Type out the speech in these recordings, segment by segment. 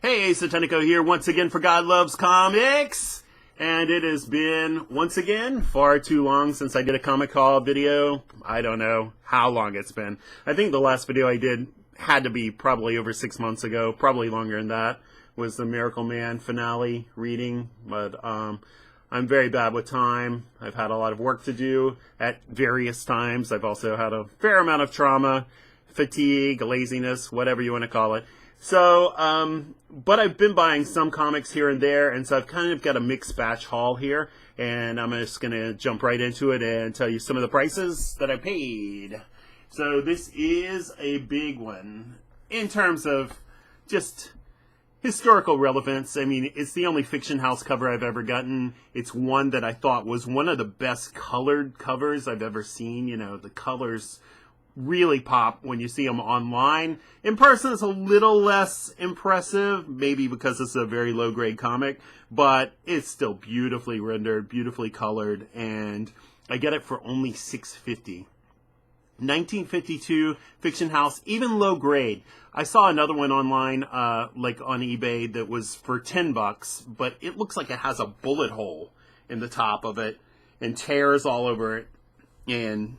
Hey, Satanico here once again for God Loves Comics. And it has been, once again, far too long since I did a comic haul video. I don't know how long it's been. I think the last video I did had to be probably over 6 months ago, probably longer than that, was the Miracle Man finale reading. But I'm very bad with time. I've had a lot of work to do at various times. I've also had a fair amount of trauma, fatigue, laziness, whatever you want to call it. So, but I've been buying some comics here and there, and so I've kind of got a mixed batch haul here, and I'm just going to jump right into it and tell you some of the prices that I paid. So this is a big one in terms of just historical relevance. I mean, it's the only Fiction House cover I've ever gotten. It's one that I thought was one of the best colored covers I've ever seen. You know, the colors really pop when you see them online. In person, it's a little less impressive, maybe because it's a very low-grade comic, but it's still beautifully rendered, beautifully colored, and I get it for only $6.50. 1952 Fiction House, even low grade. I saw another one online, like on eBay, that was for $10, but it looks like it has a bullet hole in the top of it and tears all over it, and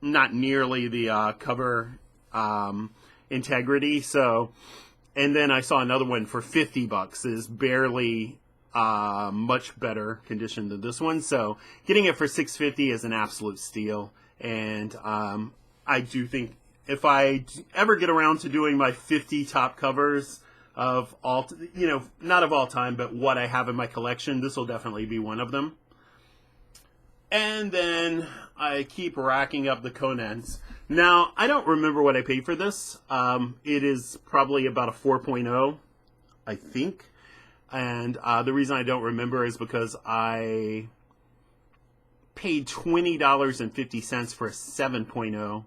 not nearly the cover integrity. So, and then I saw another one for $50. Is barely much better condition than this one. So, getting it for $6.50 is an absolute steal. And I do think if I ever get around to doing my 50 top covers of all, you know, not of all time, but what I have in my collection, this will definitely be one of them. And then I keep racking up the Conans. Now, I don't remember what I paid for this. It is probably about a 4.0, I think. And the reason I don't remember is because I paid $20.50 for a 7.0,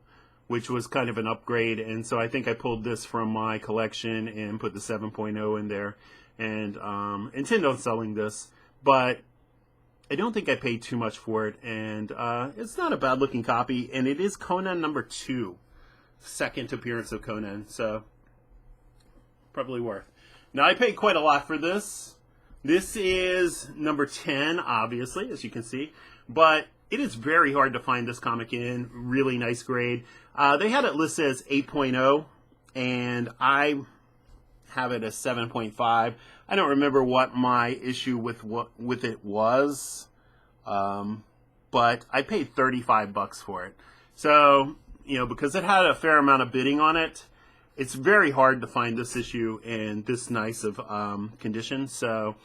which was kind of an upgrade. And so I think I pulled this from my collection and put the 7.0 in there. And intend on selling this. But I don't think I paid too much for it, and it's not a bad-looking copy, and it is Conan number 2, second appearance of Conan, so probably worth. Now, I paid quite a lot for this. This is number 10, obviously, as you can see, but it is very hard to find this comic in really nice grade. They had it listed as 8.0, and I have it as 7.5. I don't remember what my issue with it was, but I paid $35 for it. So, you know, because it had a fair amount of bidding on it, it's very hard to find this issue in this nice of condition. So,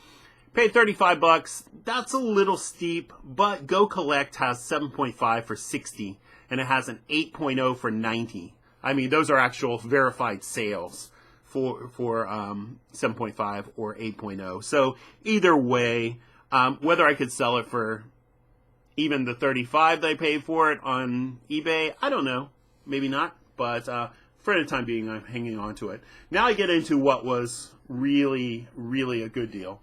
paid $35. That's a little steep, but Go Collect has 7.5 for $60, and it has an 8.0 for $90. I mean, those are actual verified sales for 7.5 or 8.0. So either way, whether I could sell it for even the $35 that I paid for it on eBay, I don't know. Maybe not. But for the time being, I'm hanging on to it. Now I get into what was really, really a good deal.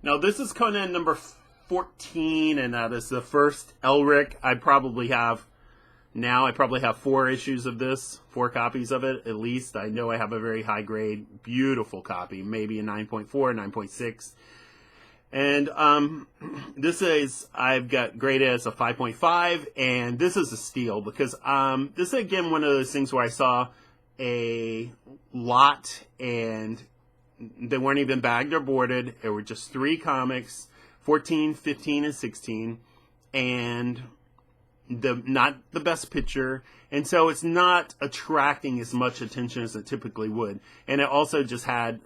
Now this is Conan number 14, and that is the first Elric. I probably have 4 issues of this, 4 copies of it at least. I know I have a very high grade, beautiful copy, maybe a 9.4, 9.6. And this is, I've got graded as a 5.5, and this is a steal because this is again one of those things where I saw a lot and they weren't even bagged or boarded. There were just 3 comics, 14, 15, and 16, and not the best picture, and so it's not attracting as much attention as it typically would. And it also just had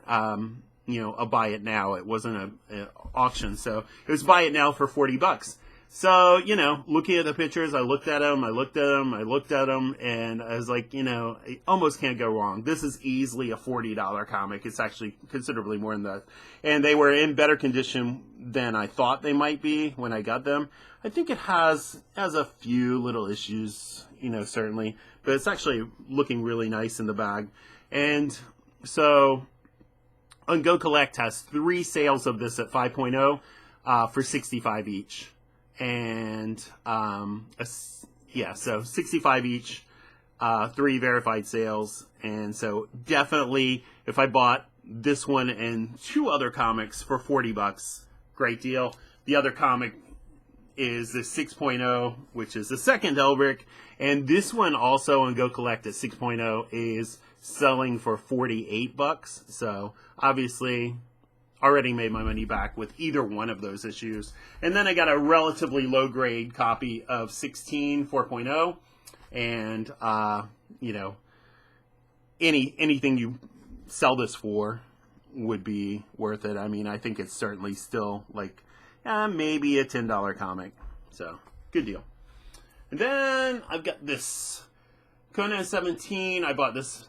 you know, a buy it now. It wasn't an auction, so it was buy it now for $40. So, you know, looking at the pictures, I looked at them, and I was like, you know, I almost can't go wrong. This is easily a $40 comic. It's actually considerably more than that. And they were in better condition than I thought they might be when I got them. I think it has a few little issues, you know, certainly, but it's actually looking really nice in the bag. And so, on Go Collect has 3 sales of this at 5.0 for $65 each. And so 65 each, 3 verified sales, and so definitely if I bought this one and 2 other comics for 40 bucks. Great deal. The other comic is the 6.0, which is the second Elric, and this one also on Go Collect at 6.0 is selling for 48 bucks. So obviously already made my money back with either one of those issues. And then I got a relatively low grade copy of 16 4.0, and you know, anything you sell this for would be worth it. I mean, I think it's certainly still like maybe a $10 comic. So, good deal. And then I've got this Conan 17. I bought this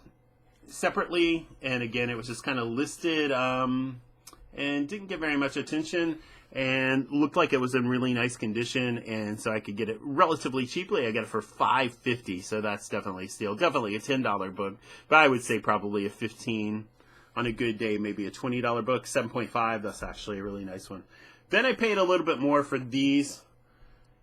separately, and again, it was just kind of listed and didn't get very much attention, and looked like it was in really nice condition, and so I could get it relatively cheaply. I got it for $5.50, so that's definitely a steal. Definitely a $10 book, but I would say probably a $15 on a good day, maybe a $20 book. 7.5, that's actually a really nice one. Then I paid a little bit more for these.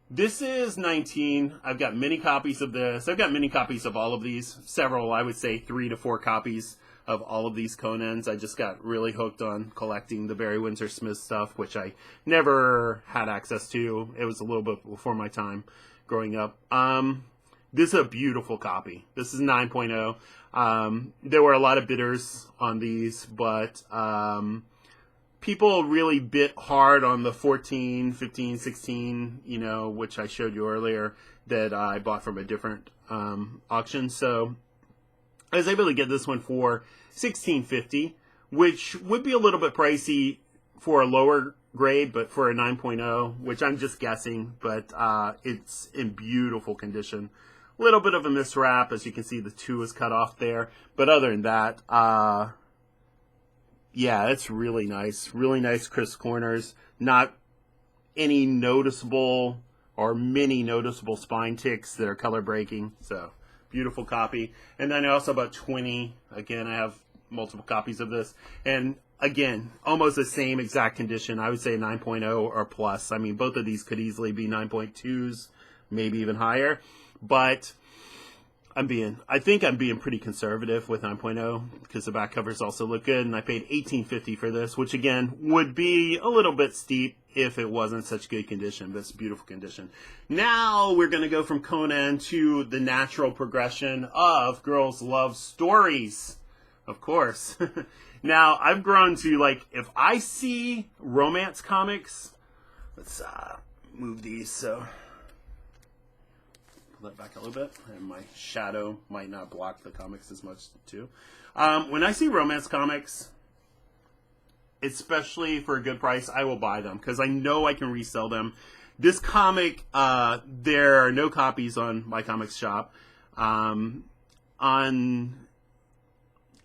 This is 19. I've got many copies of this. I've got many copies of all of these. Several, I would say 3 to 4 copies of all of these Conans. I just got really hooked on collecting the Barry Windsor Smith stuff, which I never had access to. It was a little bit before my time growing up. This is a beautiful copy. This is 9.0. There were a lot of bidders on these, but people really bit hard on the 14, 15, 16, you know, which I showed you earlier, that I bought from a different auction. So I was able to get this one for $16.50, which would be a little bit pricey for a lower grade, but for a 9.0, which I'm just guessing, but it's in beautiful condition. A little bit of a miswrap, as you can see, the 2 is cut off there, but other than that, yeah, it's really nice crisp corners, not any noticeable or many noticeable spine ticks that are color breaking, so beautiful copy. And then I also bought 20. Again, I have multiple copies of this. And again, almost the same exact condition. I would say 9.0 or plus. I mean, both of these could easily be 9.2s, maybe even higher. But I think I'm being pretty conservative with 9.0 because the back covers also look good. And I paid $18.50 for this, which again would be a little bit steep if it wasn't such good condition, but it's beautiful condition. Now we're going to go from Conan to the natural progression of Girls Love Stories, of course. Now, I've grown to, like, if I see romance comics, let's move these so pull that back a little bit, and my shadow might not block the comics as much too. When I see romance comics, especially for a good price, I will buy them because I know I can resell them. This comic, there are no copies on my comics shop. On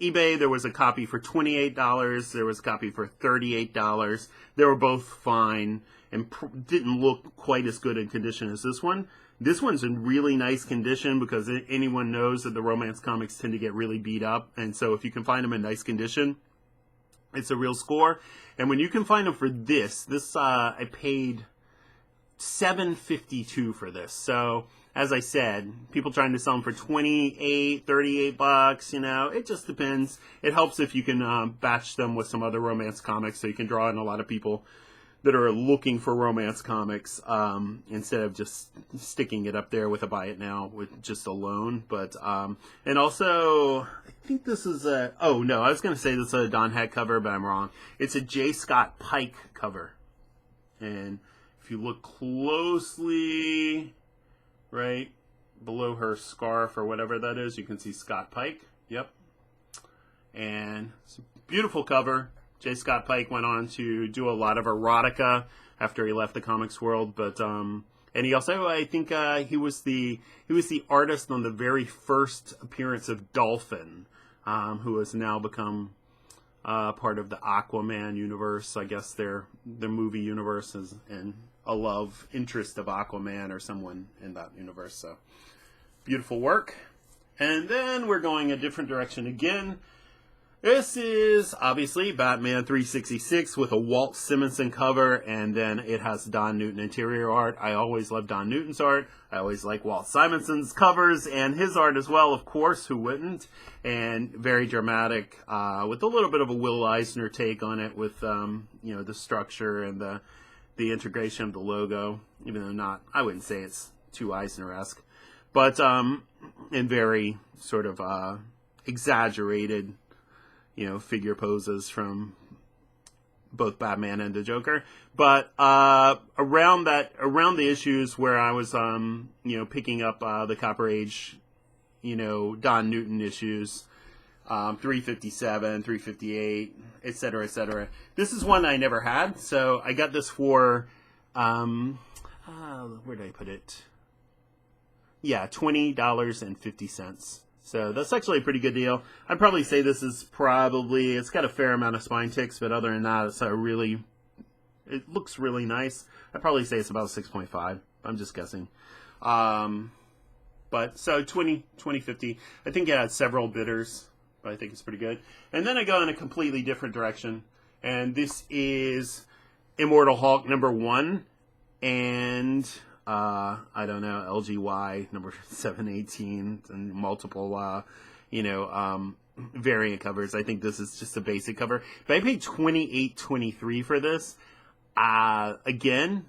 eBay, there was a copy for $28. There was a copy for $38. They were both fine and didn't look quite as good in condition as this one. This one's in really nice condition because anyone knows that the romance comics tend to get really beat up. And so if you can find them in nice condition, it's a real score. And when you can find them for this I paid $7.52 for this. So as I said, people trying to sell them for 28, 38 bucks, you know, it just depends. It helps if you can batch them with some other romance comics so you can draw in a lot of people that are looking for romance comics instead of just sticking it up there with a buy it now with just a loan. But and also I think this is I was going to say this is a Don Heck cover, but I'm wrong. It's a J. Scott Pike cover, and if you look closely right below her scarf or whatever that is, you can see Scott Pike. Yep, and it's a beautiful cover. J. Scott Pike went on to do a lot of erotica after he left the comics world, but and he also, I think, he was the artist on the very first appearance of Dolphin, who has now become part of the Aquaman universe. I guess the movie universe is and a love interest of Aquaman or someone in that universe. So beautiful work. And then we're going a different direction again. This is obviously Batman 366 with a Walt Simonson cover, and then it has Don Newton interior art. I always love Don Newton's art. I always like Walt Simonson's covers and his art as well, of course, who wouldn't? And very dramatic, with a little bit of a Will Eisner take on it with, the structure and the integration of the logo, even though not, I wouldn't say it's too Eisner-esque, but in very sort of exaggerated, figure poses from both Batman and the Joker. But around the issues where I was, picking up the Copper Age, Don Newton issues, 357, 358, etc., etc. This is one I never had, so I got this for, where did I put it? Yeah, $20.50. So that's actually a pretty good deal. I'd probably say this is it's got a fair amount of spine ticks, but other than that, it looks really nice. I'd probably say it's about 6.5. I'm just guessing. But so 2050. I think it had several bidders, but I think it's pretty good. And then I go in a completely different direction, and this is Immortal Hulk #1, and I don't know, LGY number 718 and multiple, variant covers. I think this is just a basic cover, but I paid $28.23 for this. Again,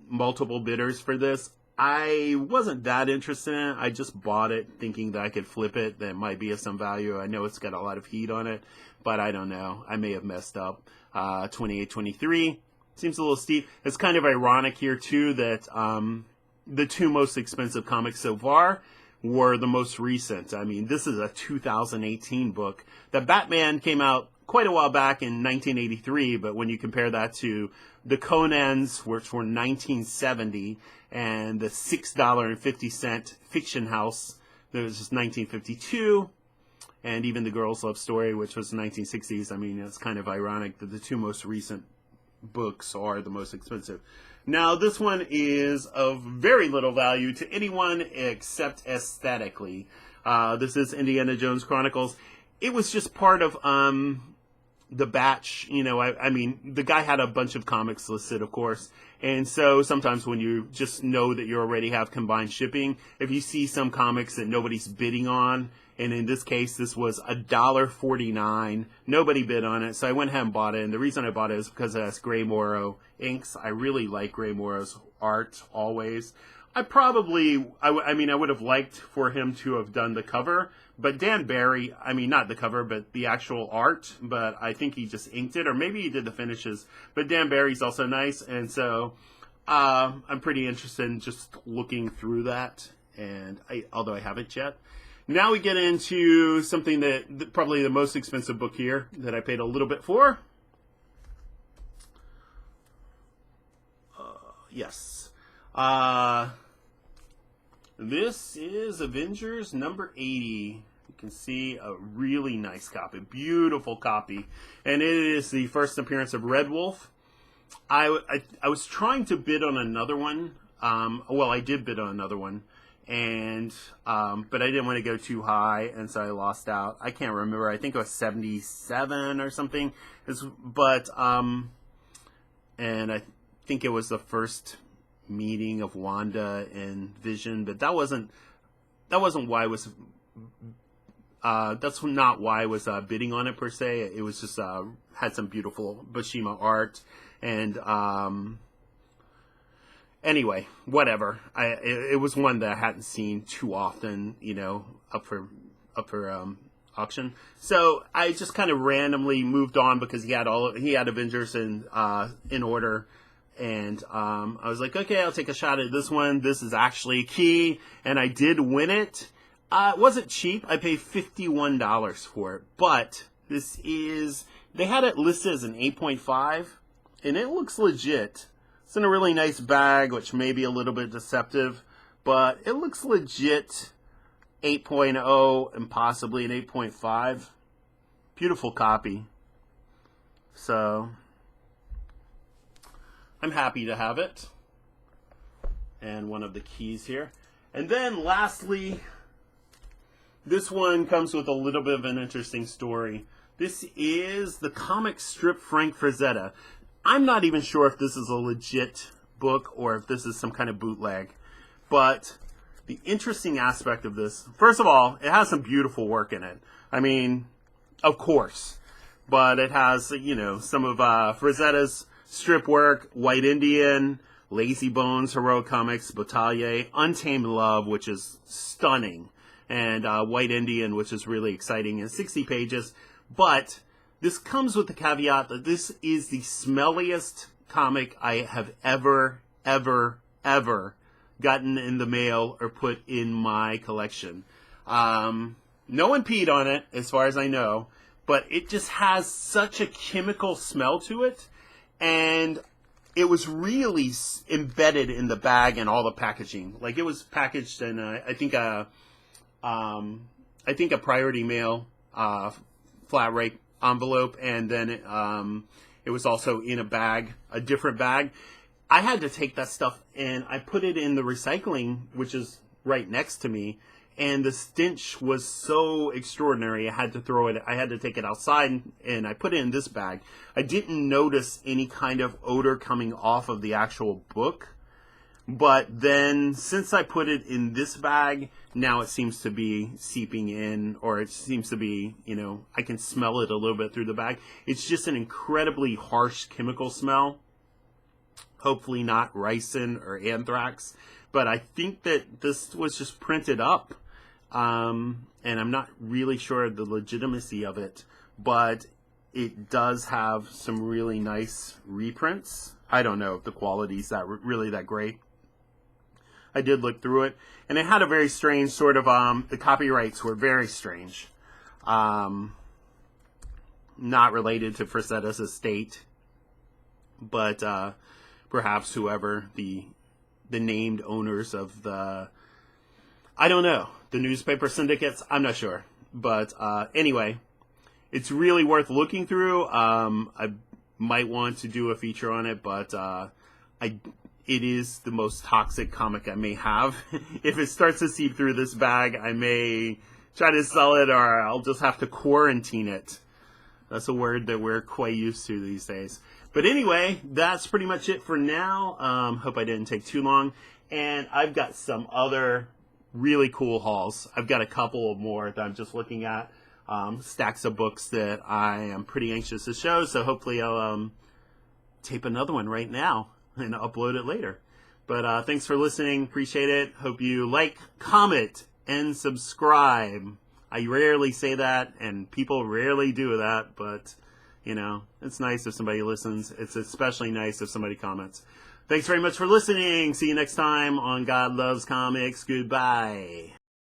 multiple bidders for this. I wasn't that interested in it. I just bought it thinking that I could flip it. That might be of some value. I know it's got a lot of heat on it, but I don't know. I may have messed up. $28.23. Seems a little steep. It's kind of ironic here, too, that the two most expensive comics so far were the most recent. I mean, this is a 2018 book. The Batman came out quite a while back in 1983, but when you compare that to the Conans, which were 1970, and the $6.50 Fiction House, that was just 1952, and even the Girls' Love Story, which was 1960s. I mean, it's kind of ironic that the two most recent books are the most expensive. Now, this one is of very little value to anyone except aesthetically. This is Indiana Jones Chronicles. It was just part of the batch. I mean, the guy had a bunch of comics listed, of course. And so sometimes when you just know that you already have combined shipping, if you see some comics that nobody's bidding on, and in this case, this was $1.49. Nobody bid on it, so I went ahead and bought it. And the reason I bought it is because it has Gray Morrow inks. I really like Gray Morrow's art always. I would have liked for him to have done the cover, but Dan Barry, not the cover, but the actual art, but I think he just inked it, or maybe he did the finishes. But Dan Barry's also nice, and so I'm pretty interested in just looking through that, and although I haven't yet. Now we get into something that probably the most expensive book here that I paid a little bit for. Yes. This is Avengers number 80. You can see a really nice copy, beautiful copy. And it is the first appearance of Red Wolf. I was trying to bid on another one. I did bid on another one. And but I didn't want to go too high, and so I lost out. I can't remember. I think it was 77 or something. And I think it was the first meeting of Wanda and Vision, but that wasn't why I was. That's not why I was bidding on it per se. It was just had some beautiful Buscema art and. Anyway, whatever. It was one that I hadn't seen too often, up for auction. So I just kind of randomly moved on because he had Avengers in order, and I was like, okay, I'll take a shot at this one. This is actually Key, and I did win it. It wasn't cheap. I paid $51 for it, but they had it listed as an 8.5, and it looks legit. It's in a really nice bag, which may be a little bit deceptive, but it looks legit 8.0 and possibly an 8.5. Beautiful copy. So, I'm happy to have it. And one of the keys here. And then lastly, this one comes with a little bit of an interesting story. This is the comic strip Frank Frazetta. I'm not even sure if this is a legit book or if this is some kind of bootleg. But the interesting aspect of this, first of all, it has some beautiful work in it. I mean, of course. But it has, you know, some of Frazetta's strip work, White Indian, Lazy Bones, Heroic Comics, Battalier, Untamed Love, which is stunning, and White Indian, which is really exciting, in 60 pages. But this comes with the caveat that this is the smelliest comic I have ever gotten in the mail or put in my collection. No one peed on it, as far as I know, but it just has such a chemical smell to it, and it was really embedded in the bag and all the packaging. Like, it was packaged in, I think a Priority Mail flat rate envelope, and then it was also in a bag, a different bag. I had to take that stuff and I put it in the recycling, which is right next to me, and the stench was so extraordinary. I had to throw it. I had to take it outside, and I put it in this bag. I didn't notice any kind of odor coming off of the actual book, but then since I put it in this bag, now it seems to be seeping in, or it seems to be, you know, I can smell it a little bit through the bag. It's just an incredibly harsh chemical smell. Hopefully not ricin or anthrax, but I think that this was just printed up, and I'm not really sure of the legitimacy of it, but it does have some really nice reprints. I don't know if the quality's really that great. I did look through it, and it had a very strange sort of, the copyrights were very strange. Not related to Frazetta's estate, but perhaps whoever the named owners of the, I don't know, the newspaper syndicates, I'm not sure. But anyway, it's really worth looking through. I might want to do a feature on it, but it is the most toxic comic I may have. If it starts to seep through this bag, I may try to sell it, or I'll just have to quarantine it. That's a word that we're quite used to these days. But anyway, that's pretty much it for now. Hope I didn't take too long. And I've got some other really cool hauls. I've got a couple more that I'm just looking at. Stacks of books that I am pretty anxious to show. So hopefully I'll tape another one right now and upload it later. But thanks for listening. Appreciate it. Hope you like, comment, and subscribe. I rarely say that, and people rarely do that, but, you know, it's nice if somebody listens. It's especially nice if somebody comments. Thanks very much for listening. See you next time on God Loves Comics. Goodbye.